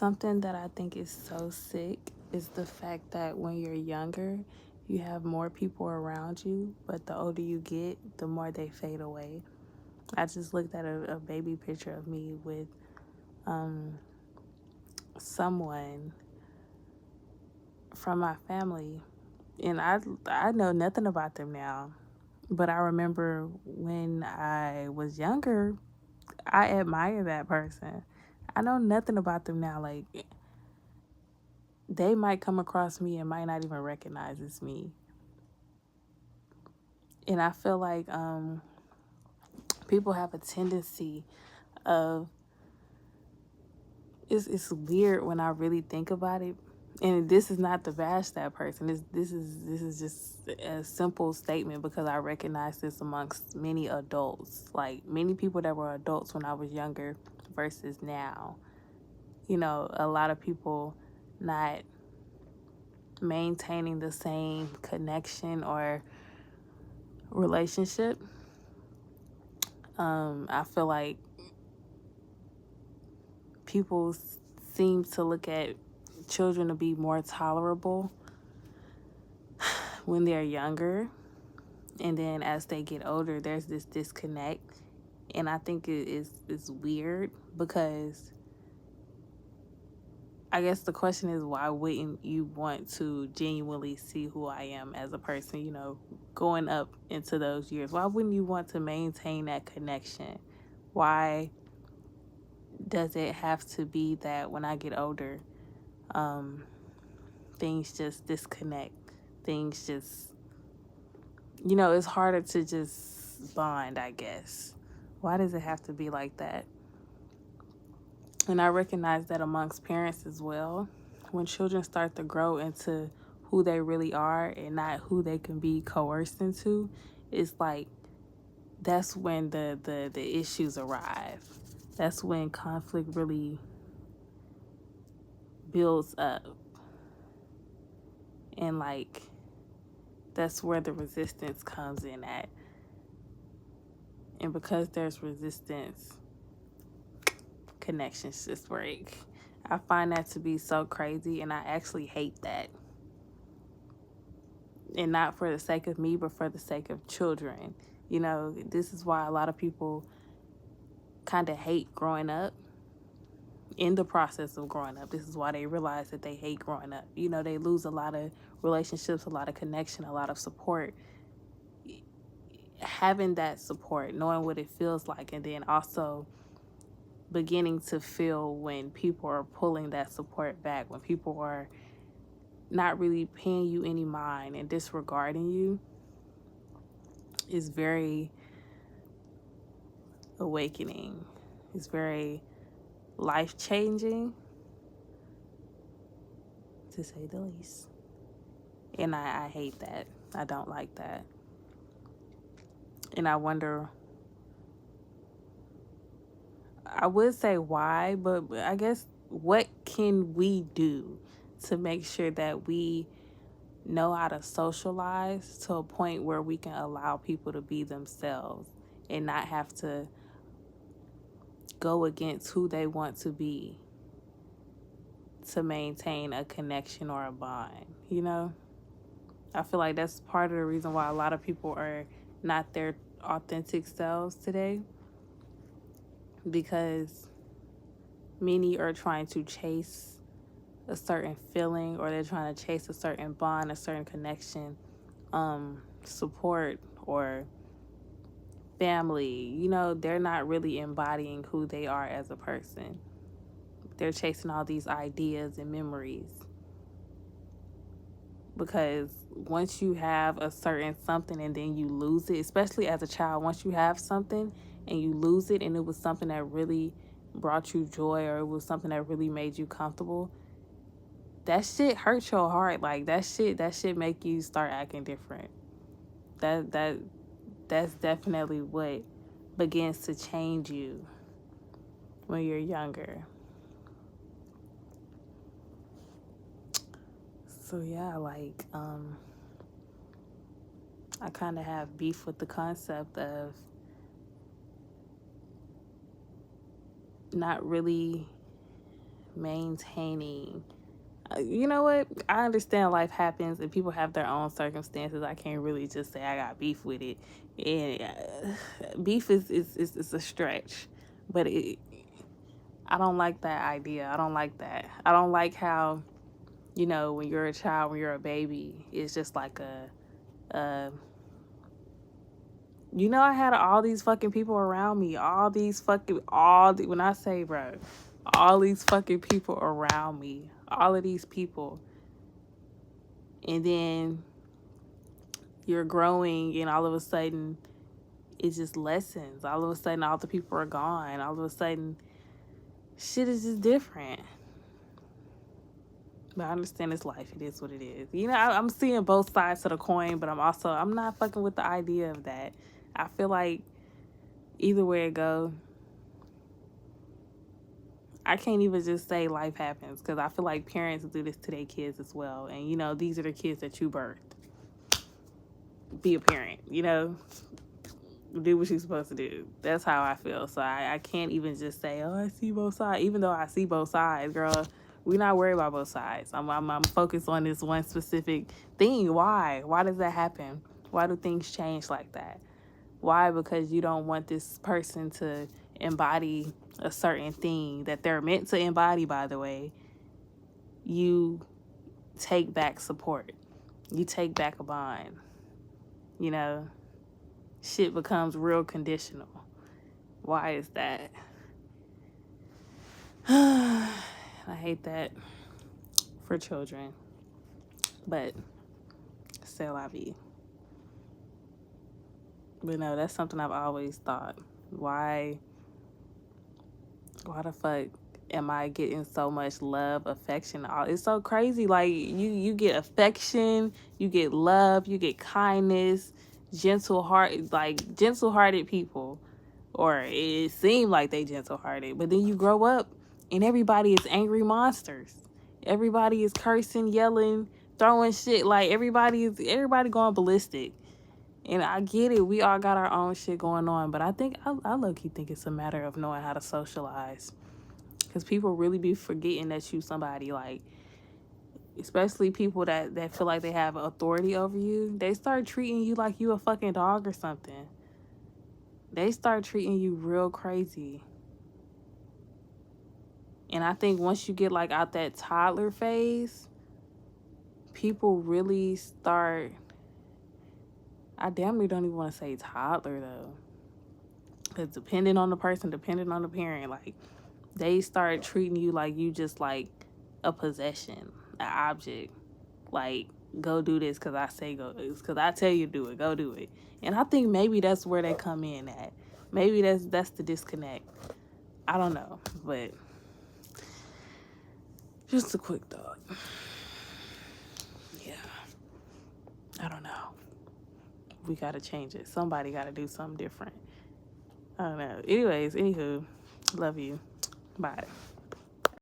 Something that I think is so sick is the fact that when you're younger, you have more people around you, but the older you get, the more they fade away. I just looked at a baby picture of me with someone from my family, and I know nothing about them now. But I remember when I was younger, I admire that person. I know nothing about them now. Like, they might come across me and might not even recognize it's me. And I feel like people have a tendency of it's weird when I really think about it. And this is not to bash that person. This is just a simple statement because I recognize this amongst many adults. Like many people that were adults when I was younger versus now. You know, a lot of people not maintaining the same connection or relationship. I feel like people seem to look at children to be more tolerable when they're younger, and then as they get older there's this disconnect. And I think it's weird because I guess the question is, why wouldn't you want to genuinely see who I am as a person, you know, going up into those years? Why wouldn't you want to maintain that connection? Why does it have to be that when I get older, things just disconnect? Things just, you know, it's harder to just bond, I guess. Why does it have to be like that? And I recognize that amongst parents as well. When children start to grow into who they really are and not who they can be coerced into, it's like that's when the issues arrive. That's when conflict really builds up. And like that's where the resistance comes in at. And because there's resistance, connections just break. I find that to be so crazy, and I actually hate that. And not for the sake of me, but for the sake of children. You know, this is why a lot of people kind of hate growing up. In the process of growing up, this is why they realize that they hate growing up. You know, they lose a lot of relationships, a lot of connection, a lot of support. Having that support, knowing what it feels like, and then also beginning to feel when people are pulling that support back, when people are not really paying you any mind and disregarding you, is very awakening. It's very life changing, to say the least. And I hate that. I don't like that. And I wonder, I would say why, but I guess what can we do to make sure that we know how to socialize to a point where we can allow people to be themselves and not have to go against who they want to be to maintain a connection or a bond, you know? I feel like that's part of the reason why a lot of people are not their authentic selves today, because many are trying to chase a certain feeling, or they're trying to chase a certain bond, a certain connection, support, or family. You know, they're not really embodying who they are as a person. They're chasing all these ideas and memories. Because once you have a certain something and then you lose it, especially as a child, once you have something and you lose it and it was something that really brought you joy, or it was something that really made you comfortable, that shit hurts your heart. Like that shit make you start acting different. That's definitely what begins to change you when you're younger. So yeah, like I kind of have beef with the concept of not really maintaining. You know what? I understand life happens and people have their own circumstances. I can't really just say I got beef with it. And beef is a stretch, but I don't like that idea. I don't like that. I don't like how, you know, when you're a child, when you're a baby, it's just like you know, I had all these fucking people around me. When I say, bro, all these fucking people around me. All of these people. And then you're growing and all of a sudden it just lessens. All of a sudden all the people are gone. All of a sudden shit is just different. But I understand it's life. It is what it is. You know, I'm seeing both sides of the coin, but I'm not fucking with the idea of that. I feel like either way it go, I can't even just say life happens, because I feel like parents do this to their kids as well. And, you know, these are the kids that you birthed. Be a parent, you know? Do what you're supposed to do. That's how I feel. So I can't even just say, oh, I see both sides. Even though I see both sides, girl, we're not worried about both sides. I'm focused on this one specific thing. Why? Why does that happen? Why do things change like that? Why? Because you don't want this person to embody a certain thing that they're meant to embody, by the way. You take back support. You take back a bond. You know? Shit becomes real conditional. Why is that? I hate that for children. But c'est la vie. But no, that's something I've always thought. Why the fuck am I getting so much love, affection? It's so crazy. Like, you get affection, you get love, you get kindness, gentle-hearted people. Or it seemed like they gentle-hearted. But then you grow up and everybody is angry monsters. Everybody is cursing, yelling, throwing shit. Like, everybody going ballistic. And I get it. We all got our own shit going on. But I low-key think it's a matter of knowing how to socialize. Because people really be forgetting that you somebody. Like, especially people that feel like they have authority over you. They start treating you like you a fucking dog or something. They start treating you real crazy. And I think once you get, like, out that toddler phase, people really start... I damn near don't even want to say toddler, though. Because depending on the person, depending on the parent, like, they start treating you like you just, like, a possession, an object. Like, go do this because I say go. Because I tell you to do it. Go do it. And I think maybe that's where they come in at. Maybe that's the disconnect. I don't know. But just a quick thought. Yeah. I don't know. We got to change it. Somebody got to do something different. I don't know. Anyways, anywho, love you. Bye.